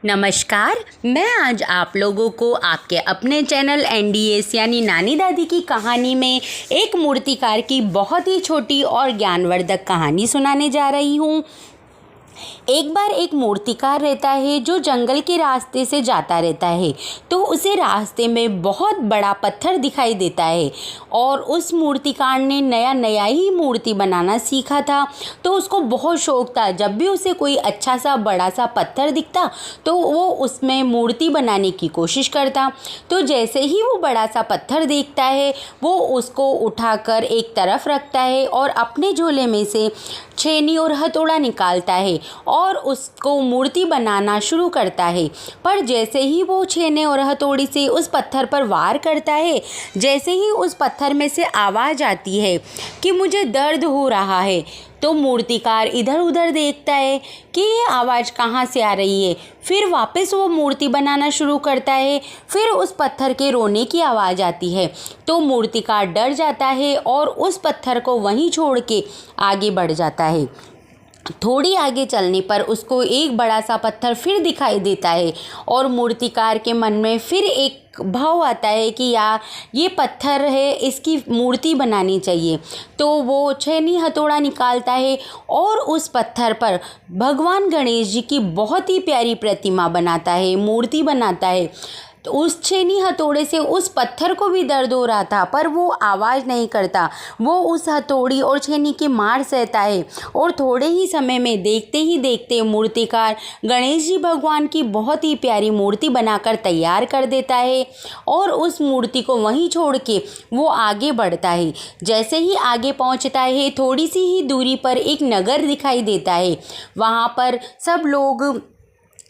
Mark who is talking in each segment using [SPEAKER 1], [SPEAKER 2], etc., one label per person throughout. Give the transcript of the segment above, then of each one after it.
[SPEAKER 1] नमस्कार। मैं आज आप लोगों को आपके अपने चैनल NDS यानी नानी दादी की कहानी में एक मूर्तिकार की बहुत ही छोटी और ज्ञानवर्धक कहानी सुनाने जा रही हूँ। एक बार एक मूर्तिकार रहता है जो जंगल के रास्ते से जाता रहता है। तो उसे रास्ते में बहुत बड़ा पत्थर दिखाई देता है और उस मूर्तिकार ने नया ही मूर्ति बनाना सीखा था। तो उसको बहुत शौक था, जब भी उसे कोई अच्छा सा बड़ा सा पत्थर दिखता तो वो उसमें मूर्ति बनाने की कोशिश करता। तो जैसे ही वो बड़ा सा पत्थर देखता है वो उसको उठाकर एक तरफ रखता है और अपने झोले में से छेनी और हथौड़ा निकालता है और उसको मूर्ति बनाना शुरू करता है। पर जैसे ही वो छेने और हथौड़ी से उस पत्थर पर वार करता है, जैसे ही उस पत्थर में से आवाज़ आती है कि मुझे दर्द हो रहा है, तो मूर्तिकार इधर उधर देखता है कि ये आवाज़ कहाँ से आ रही है। फिर वापस वो मूर्ति बनाना शुरू करता है। फिर उस पत्थर के रोने की आवाज़ आती है तो मूर्तिकार डर जाता है और उस पत्थर को वहीं छोड़ के आगे बढ़ जाता है। थोड़ी आगे चलने पर उसको एक बड़ा सा पत्थर फिर दिखाई देता है और मूर्तिकार के मन में फिर एक भाव आता है कि यार ये पत्थर है, इसकी मूर्ति बनानी चाहिए। तो वो छेनी हथौड़ा निकालता है और उस पत्थर पर भगवान गणेश जी की बहुत ही प्यारी प्रतिमा बनाता है, मूर्ति बनाता है। तो उस छेनी हथौड़े से उस पत्थर को भी दर्द हो रहा था, पर वो आवाज़ नहीं करता। वो उस हथौड़ी और छेनी की मार सहता है और थोड़े ही समय में देखते ही देखते मूर्तिकार गणेश जी भगवान की बहुत ही प्यारी मूर्ति बनाकर तैयार कर देता है और उस मूर्ति को वहीं छोड़ के वो आगे बढ़ता है। जैसे ही आगे पहुंचता है, थोड़ी सी ही दूरी पर एक नगर दिखाई देता है। वहाँ पर सब लोग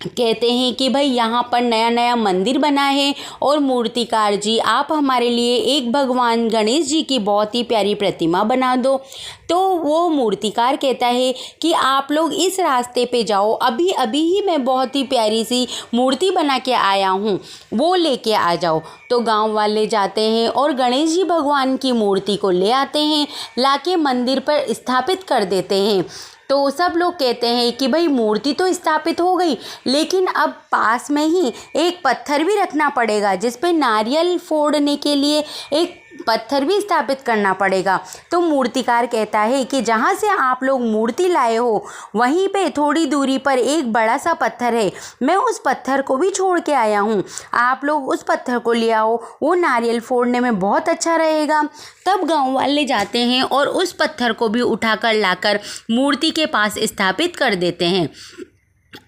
[SPEAKER 1] कहते हैं कि भाई यहाँ पर नया मंदिर बना है और मूर्तिकार जी आप हमारे लिए एक भगवान गणेश जी की बहुत ही प्यारी प्रतिमा बना दो। तो वो मूर्तिकार कहता है कि आप लोग इस रास्ते पे जाओ, अभी ही मैं बहुत ही प्यारी सी मूर्ति बना के आया हूँ, वो लेके आ जाओ। तो गांव वाले जाते हैं और गणेश जी भगवान की मूर्ति को ले आते हैं, लाके मंदिर पर स्थापित कर देते हैं। तो सब लोग कहते हैं कि भाई मूर्ति तो स्थापित हो गई, लेकिन अब पास में ही एक पत्थर भी रखना पड़ेगा, जिस पे नारियल फोड़ने के लिए एक पत्थर भी स्थापित करना पड़ेगा। तो मूर्तिकार कहता है कि जहाँ से आप लोग मूर्ति लाए हो वहीं पे थोड़ी दूरी पर एक बड़ा सा पत्थर है, मैं उस पत्थर को भी छोड़ के आया हूँ, आप लोग उस पत्थर को ले आओ, वो नारियल फोड़ने में बहुत अच्छा रहेगा। तब गांव वाले जाते हैं और उस पत्थर को भी उठाकर लाकर मूर्ति के पास स्थापित कर देते हैं।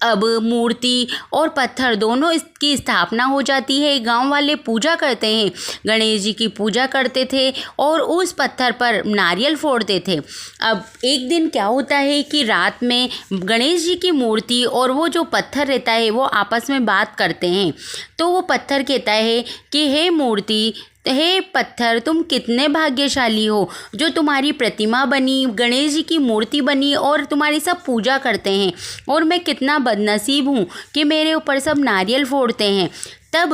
[SPEAKER 1] अब मूर्ति और पत्थर दोनों इसकी स्थापना हो जाती है। गांव वाले पूजा करते हैं, गणेश जी की पूजा करते थे और उस पत्थर पर नारियल फोड़ते थे। अब एक दिन क्या होता है कि रात में गणेश जी की मूर्ति और वो जो पत्थर रहता है वो आपस में बात करते हैं। तो वो पत्थर कहता है कि हे मूर्ति, हे पत्थर, तुम कितने भाग्यशाली हो जो तुम्हारी प्रतिमा बनी, गणेश जी की मूर्ति बनी और तुम्हारी सब पूजा करते हैं, और मैं कितना बदनसीब हूँ कि मेरे ऊपर सब नारियल फोड़ते हैं। तब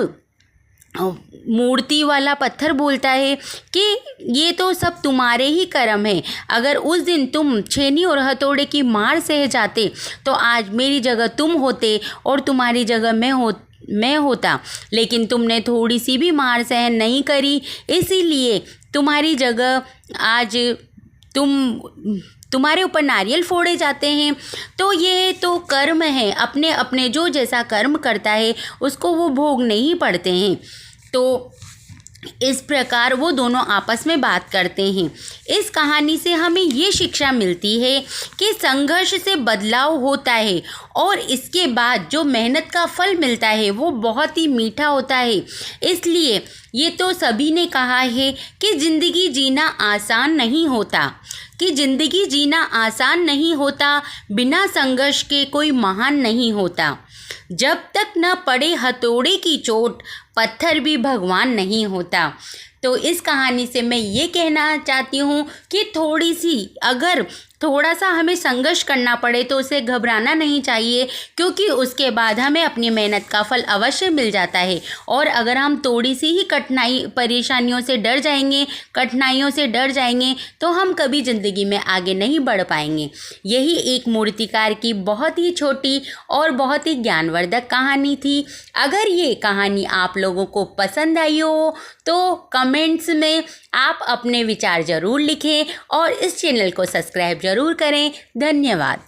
[SPEAKER 1] मूर्ति वाला पत्थर बोलता है कि ये तो सब तुम्हारे ही कर्म है, अगर उस दिन तुम छेनी और हथौड़े की मार सह जाते तो आज मेरी जगह तुम होते और तुम्हारी जगह मैं होता, लेकिन तुमने थोड़ी सी भी मार सहन नहीं करी, इसीलिए तुम्हारी जगह आज तुम्हारे ऊपर नारियल फोड़े जाते हैं। तो ये तो कर्म है, अपने अपने जो जैसा कर्म करता है उसको वो भोगने ही पड़ते हैं। तो इस प्रकार वो दोनों आपस में बात करते हैं। इस कहानी से हमें ये शिक्षा मिलती है कि संघर्ष से बदलाव होता है और इसके बाद जो मेहनत का फल मिलता है वो बहुत ही मीठा होता है। इसलिए ये तो सभी ने कहा है कि ज़िंदगी जीना आसान नहीं होता, बिना संघर्ष के कोई महान नहीं होता। जब तक न पड़े हथौड़े की चोट, पत्थर भी भगवान नहीं होता। तो इस कहानी से मैं ये कहना चाहती हूँ कि अगर थोड़ा सा हमें संघर्ष करना पड़े तो उसे घबराना नहीं चाहिए, क्योंकि उसके बाद हमें अपनी मेहनत का फल अवश्य मिल जाता है। और अगर हम थोड़ी सी ही कठिनाइयों से डर जाएंगे तो हम कभी ज़िंदगी में आगे नहीं बढ़ पाएंगे। यही एक मूर्तिकार की बहुत ही छोटी और बहुत ही ज्ञानवर्धक कहानी थी। अगर ये कहानी आप लोगों को पसंद आई हो तो कमेंट्स में आप अपने विचार ज़रूर लिखें और इस चैनल को सब्सक्राइब ज़रूर करें। धन्यवाद।